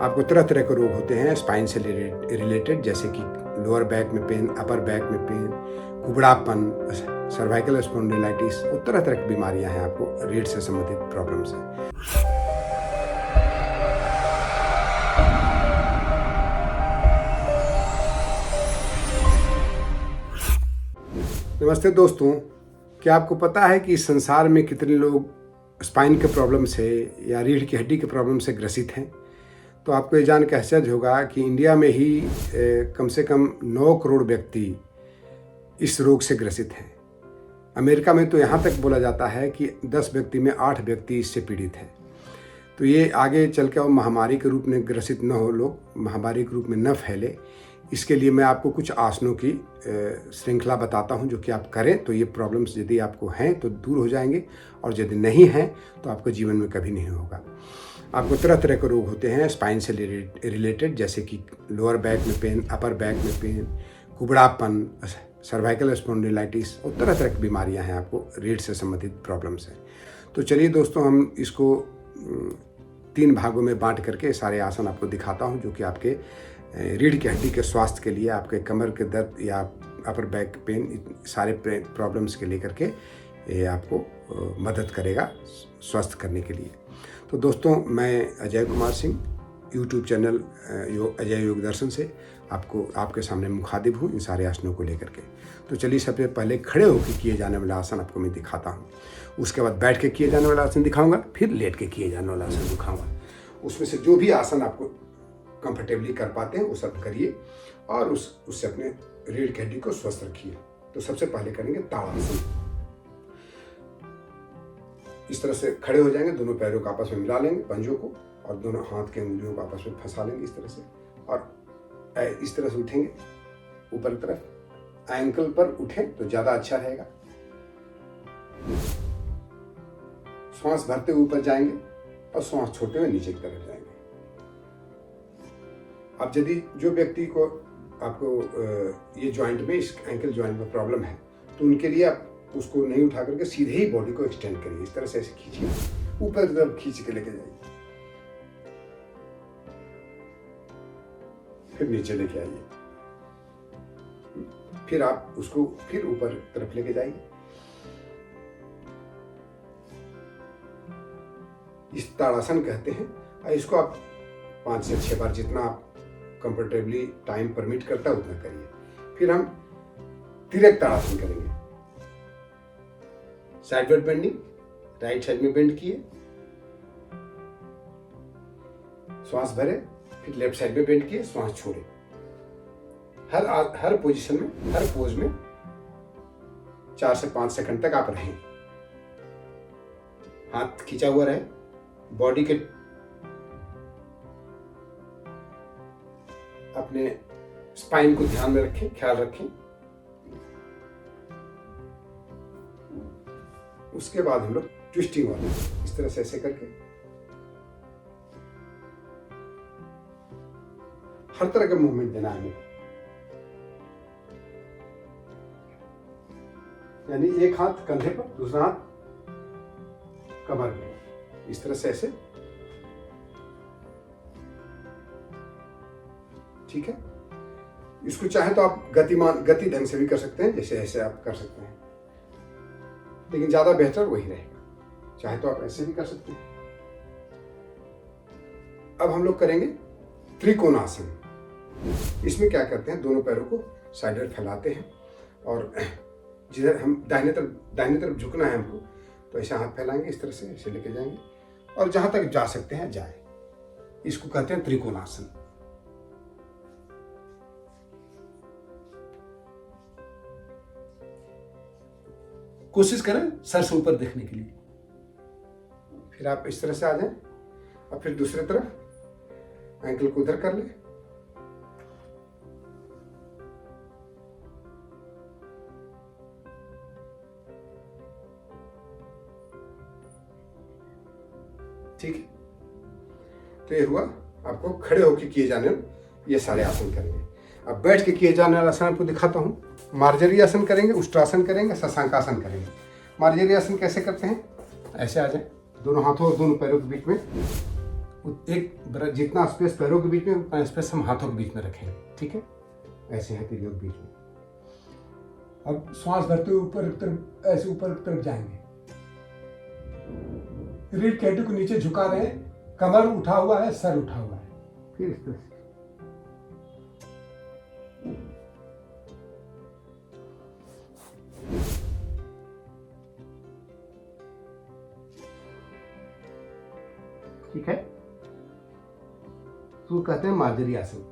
आपको तरह तरह के रोग होते हैं स्पाइन से रिलेटेड, जैसे कि लोअर बैक में पेन, अपर बैक में पेन, कुबड़ापन, सर्वाइकल स्पॉन्डिलाइटिस और तरह तरह की बीमारियां हैं आपको रीढ़ से संबंधित प्रॉब्लम्स हैं। नमस्ते दोस्तों, क्या आपको पता है कि इस संसार में कितने लोग स्पाइन के प्रॉब्लम से या रीढ़ की हड्डी के प्रॉब्लम से ग्रसित हैं? तो आपको ये जान के आश्चर्य होगा कि इंडिया में ही कम से कम 9 करोड़ व्यक्ति इस रोग से ग्रसित हैं। अमेरिका में तो यहाँ तक बोला जाता है कि 10 व्यक्ति में 8 व्यक्ति इससे पीड़ित हैं। तो ये आगे चल के महामारी के रूप में ग्रसित न हो, लोग महामारी के रूप में न फैले, इसके लिए मैं आपको कुछ आसनों की श्रृंखला बताता हूं, जो कि आप करें तो ये प्रॉब्लम्स यदि आपको हैं तो दूर हो जाएंगे, और यदि नहीं हैं तो आपको जीवन में कभी नहीं होगा। आपको तरह तरह के रोग होते हैं स्पाइन से रिलेटेड, जैसे कि लोअर बैक में पेन, अपर बैक में पेन, कुबड़ापन, सर्वाइकल स्पॉन्डिलाइटिस और तरह तरह की बीमारियां हैं आपको रीढ़ से संबंधित प्रॉब्लम्स हैं। तो चलिए दोस्तों, हम इसको 3 भागों में बांट करके सारे आसन आपको दिखाता हूं, जो कि आपके रीढ़ की हड्डी के स्वास्थ्य के लिए, आपके कमर के दर्द या अपर बैक पेन, सारे प्रॉब्लम्स के लेकर के ये आपको मदद करेगा स्वस्थ करने के लिए। तो दोस्तों, मैं अजय कुमार सिंह यूट्यूब चैनल अजय योग दर्शन से आपके सामने मुखातिब हूँ इन सारे आसनों को लेकर के। तो चलिए, सबसे पहले खड़े होकर किए जाने वाला आसन आपको मैं दिखाता हूँ, उसके बाद बैठ के किए जाने वाला आसन दिखाऊंगा, फिर लेट के किए जाने वाला आसन दिखाऊंगा। उसमें से जो भी आसन आपको कंफर्टेबली कर पाते हैं वो सब करिए और उससे अपने रीढ़ की हड्डी को स्वस्थ रखिए। तो सबसे पहले करेंगे ताड़ासन। इस तरह से खड़े हो जाएंगे, दोनों पैरों को आपस में मिला लेंगे, पंजों को, और दोनों हाथ के उंगलियों को आपस में फंसा लेंगे इस तरह से, और इस तरह से उठेंगे ऊपर की तरफ। एंकल पर उठें तो ज्यादा अच्छा रहेगा। श्वास भरते हुए ऊपर जाएंगे और श्वास छोड़ते हुए नीचे की तरफ जाएंगे। अब यदि जो व्यक्ति को आपको ये जॉइंट में, इस एंकल जॉइंट में प्रॉब्लम है, तो उनके लिए आप उसको नहीं उठा करके सीधे ही बॉडी को एक्सटेंड करिए। इस तरह से ऐसे खींचिए, ऊपर की तरफ खींच के लेके जाइए, फिर नीचे लेके आइए, फिर आप उसको फिर ऊपर तरफ लेके जाइए। इस ताड़ासन कहते हैं, और इसको आप 5 से 6 बार, जितना आप कंफर्टेबली टाइम परमिट करता है उतना करिए। फिर हम तिरक ताड़ासन करेंगे। साइडवर्ड बेंडिंग, राइट साइड में बेंड किए, श्वास भरे, फिर लेफ्ट साइड में बेंड किए, श्वास छोड़े। हर पोजीशन में, हर पोज में 4 से 5 सेकंड तक आप रहें। हाथ खींचा हुआ रहे, बॉडी के अपने स्पाइन को ध्यान में रखें, ख्याल रखें। उसके बाद हम लोग ट्विस्टिंग वाले, इस तरह से ऐसे करके हर तरह का मूवमेंट देना है, यानी एक हाथ कंधे पर, दूसरा हाथ कमर में, इस तरह से ऐसे। ठीक है। इसको चाहे तो आप गति ढंग से भी कर सकते हैं, जैसे ऐसे आप कर सकते हैं, लेकिन ज्यादा बेहतर वही रहेगा। चाहे तो आप ऐसे भी कर सकते हैं। अब हम लोग करेंगे त्रिकोणासन। इसमें क्या करते हैं, दोनों पैरों को साइड फैलाते हैं, और जिधर हम दाहिने तरफ झुकना है हमको, तो ऐसे हाथ फैलाएंगे, इस तरह से ऐसे लेके जाएंगे, और जहां तक जा सकते हैं जाए। इसको कहते हैं त्रिकोणासन। कोशिश करें सर से ऊपर देखने के लिए। फिर आप इस तरह से आ जाएं, और फिर दूसरी तरफ एंकल को उधर कर लें, ठीक है। तो ये हुआ आपको खड़े होकर किए जाने ये सारे आसन करेंगे। अब बैठ के किए जाने वाला आसन आपको दिखाता हूँ। मार्जरी आसन करेंगे, उष्ट्रासन करेंगे, शशांकासन करेंगे। मार्जरी आसन कैसे करते हैं, ऐसे आ जाए, दोनों हाथों और दोनों पैरों के बीच में जितना स्पेस पैरों के बीच में उतना स्पेस हम हाथों के बीच में रखेंगे, ठीक है। ऐसे हथेलियों के बीच में। अब श्वास भरते हुए ऊपर की तरफ, ऐसे ऊपर की तरफ जाएंगे। रीढ़ की हड्डी को नीचे झुका रहे हैं, कमर उठा हुआ है, सर उठा हुआ है। फिर इस तरह से ठीक है। तो कहते हैं मार्जरी आसन।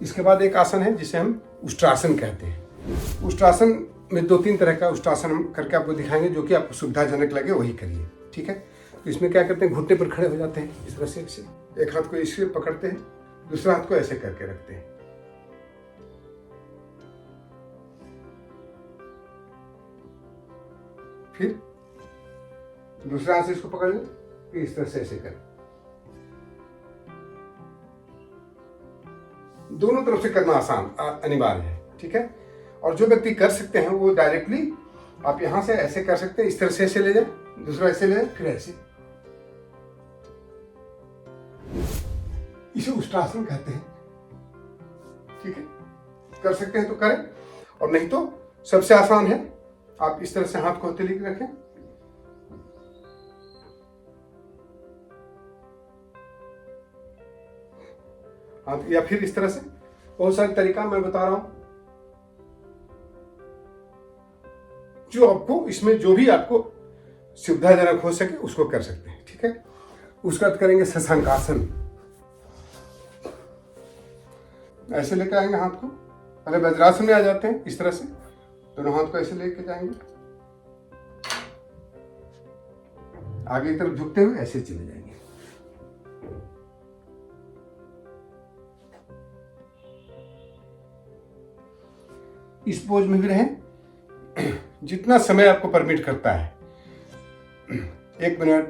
इसके बाद एक आसन है जिसे हम उष्ट्रासन कहते हैं। उष्ट्रासन में 2-3 तरह का उष्ट्रासन हम करके आपको दिखाएंगे, जो कि आपको सुविधाजनक लगे वही करिए, ठीक है। तो इसमें क्या करते हैं, घुटने पर खड़े हो जाते हैं इस तरह से, एक हाथ को इससे पकड़ते हैं, दूसरा हाथ को ऐसे करके रखते हैं। फिर दूसरा हाथ से इसको पकड़ लें, फिर इस तरह से ऐसे करें। दोनों तरफ से करना आसान अनिवार्य है, ठीक है। और जो व्यक्ति कर सकते हैं वो डायरेक्टली आप यहां से ऐसे कर सकते हैं, इस तरह से ऐसे ले जाए, दूसरा ऐसे ले जाए, फिर ऐसे। इसे उष्ट्रासन कहते हैं, ठीक है। कर सकते हैं तो करें, और नहीं तो सबसे आसान है, आप इस तरह से हाथ को हथेली पे रखें, हाथ, या फिर इस तरह से। बहुत सारे तरीका मैं बता रहा हूं, जो आपको इसमें जो भी आपको सुविधाजनक हो सके उसको कर सकते हैं, ठीक है। उसके बाद करेंगे शशांकासन। ऐसे लेकर आएंगे हाथ को, पहले वज्रासन में आ जाते हैं, इस तरह से दोनों हाथ को ऐसे लेके जाएंगे, आगे की तरफ झुकते हुए ऐसे चले जाएंगे। इस पोज में भी रहें जितना समय आपको परमिट करता है, 1 मिनट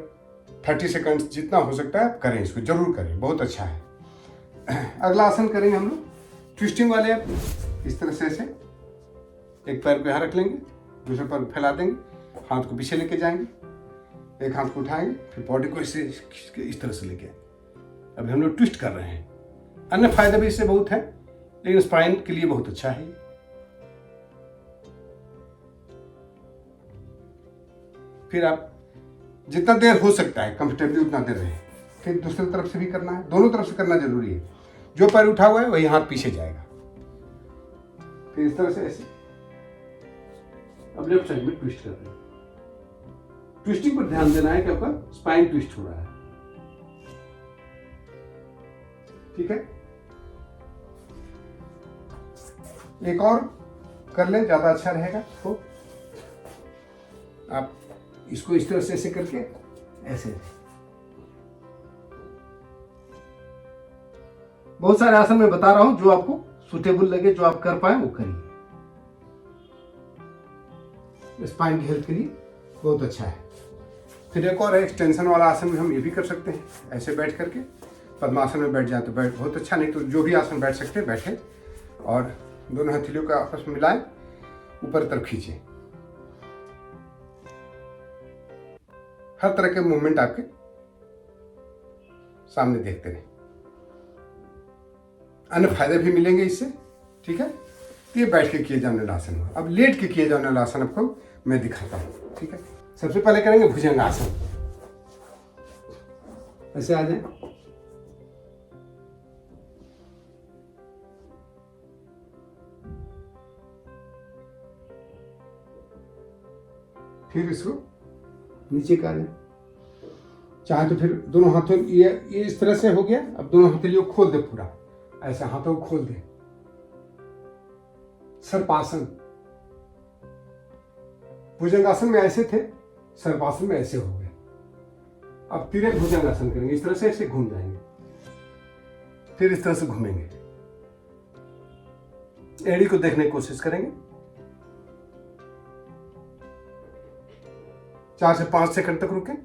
30 सेकंड जितना हो सकता है आप करें, इसको जरूर करें, बहुत अच्छा है। अगला आसन करेंगे हम लोग ट्विस्टिंग वाले। आप इस तरह से ऐसे एक पैर को यहाँ रख लेंगे, दूसरे पैर फैला देंगे, हाथ को पीछे लेके जाएंगे, एक हाथ को उठाएंगे, फिर बॉडी को इस तरह से लेके आएंगे। अभी हम लोग ट्विस्ट कर रहे हैं। अन्य फायदे भी इससे बहुत है, लेकिन स्पाइन के लिए बहुत अच्छा है। फिर आप जितना देर हो सकता है कंफर्टेबली उतना देर रहे। फिर दूसरी तरफ से भी करना है, दोनों तरफ से करना जरूरी है। जो पैर उठा हुआ है वही हाथ पीछे जाएगा, फिर इस तरह से ऐसे। अब लेफ्ट साइड में ट्विस्ट कर रहे हैं। ट्विस्टिंग पर ध्यान देना है कि आपका स्पाइन ट्विस्ट हो रहा है, ठीक है। एक और कर लें, ज्यादा अच्छा रहेगा। तो आप इसको इस तरह से ऐसे करके ऐसे, बहुत सारे आसन मैं बता रहा हूं, जो आपको सुटेबल लगे, जो आप कर पाए वो करिए। स्पाइन की हेल्थ के लिए बहुत अच्छा है। फिर एक और है एक्सटेंशन वाला आसन में हम ये भी कर सकते हैं, ऐसे बैठ करके। पद्मासन में बैठ जाए तो बैठ बहुत अच्छा, नहीं तो जो भी आसन बैठ सकते हैं बैठे, और दोनों हथेलियों को आपस में मिलाएं, ऊपर तरफ खींचे। हर तरह के मूवमेंट आपके सामने देखते रहे, अन्य फायदे भी मिलेंगे इससे, ठीक है। तो ये बैठ के किए जाने वाला आसन है। अब लेट के किए जाने वाला आसन आपको मैं दिखाता हूं, ठीक है। सबसे पहले करेंगे भुजंग आसन। ऐसे आ जाए, फिर इसको नीचे का जाए, चाहे तो फिर दोनों हाथों, ये इस तरह से हो गया। अब दोनों हथेलियों को खोल दे, पूरा ऐसे हाथों को खोल दे। सर्पासन, भुजंगासन में ऐसे थे, सर्पासन में ऐसे हो गए। अब तिरक भुजंगासन करेंगे, इस तरह से ऐसे घूम जाएंगे, फिर इस तरह से घूमेंगे। एड़ी को देखने की कोशिश करेंगे। 4 से 5 सेकंड तक रुकें,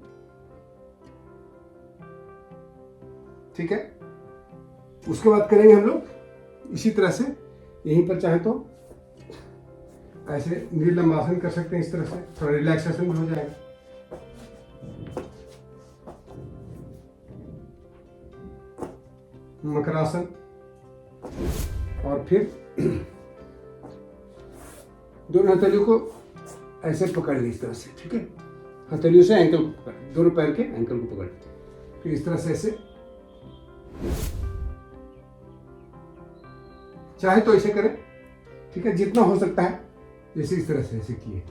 ठीक है। उसके बाद करेंगे हम लोग इसी तरह से, यहीं पर चाहे तो ऐसे नीलंबासन कर सकते हैं, इस तरह से थोड़ा रिलैक्सेशन भी हो जाएगा। मकरासन, और फिर दोनों हथेलियों को ऐसे पकड़ ली इस तरह से, ठीक है। हथेलियों से एंकल को पकड़, दोनों पैर के एंकल को पकड़, फिर इस तरह से ऐसे, चाहे तो ऐसे करें, ठीक है, जितना हो सकता है। जैसे इस तरह से ऐसे किए,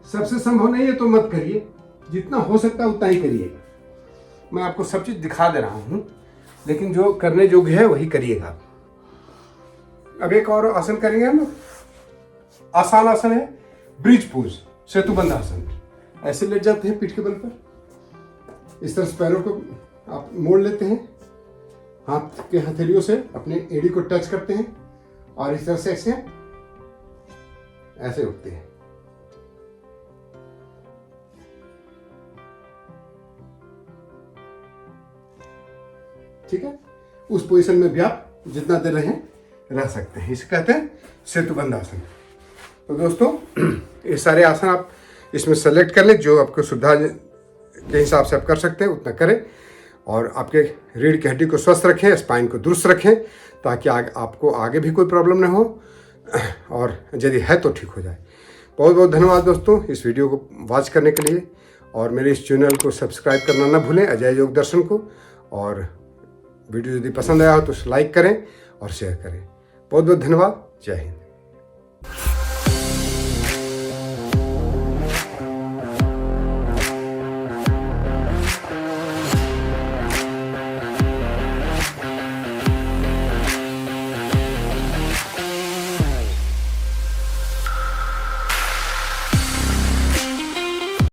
सबसे संभव नहीं है तो मत करिए, जितना हो सकता है उतना ही करिएगा। मैं आपको सब चीज दिखा दे रहा हूं, लेकिन जो करने योग्य है वही करिएगा। अब एक और आसन करेंगे हम, आसान आसन है ब्रिज पोज, सेतुबंध आसन। ऐसे लेट जाते हैं पीठ के बल पर, इस तरह से पैरों को आप मोड़ लेते हैं, हाथ के हथेलियों से अपने एड़ी को टच करते हैं और इस तरह से ऐसे ऐसे उठते हैं। ठीक है, उस पोजीशन में भी आप जितना देर रह सकते हैं, इसे कहते हैं सेतुबंध आसन। तो दोस्तों ये सारे आसन आप इसमें सेलेक्ट कर लें, जो आपको सुविधा के हिसाब से आप कर सकते हैं उतना करें, और आपके रीढ़ की हड्डी को स्वस्थ रखें, स्पाइन को दुरुस्त रखें, ताकि आपको आगे भी कोई प्रॉब्लम न हो, और यदि है तो ठीक हो जाए। बहुत बहुत धन्यवाद दोस्तों इस वीडियो को वॉच करने के लिए, और मेरे इस चैनल को सब्सक्राइब करना ना भूलें, अजय योग दर्शन को। और वीडियो यदि पसंद आया हो तो लाइक करें और शेयर करें। बहुत बहुत धन्यवाद। जय हिंद।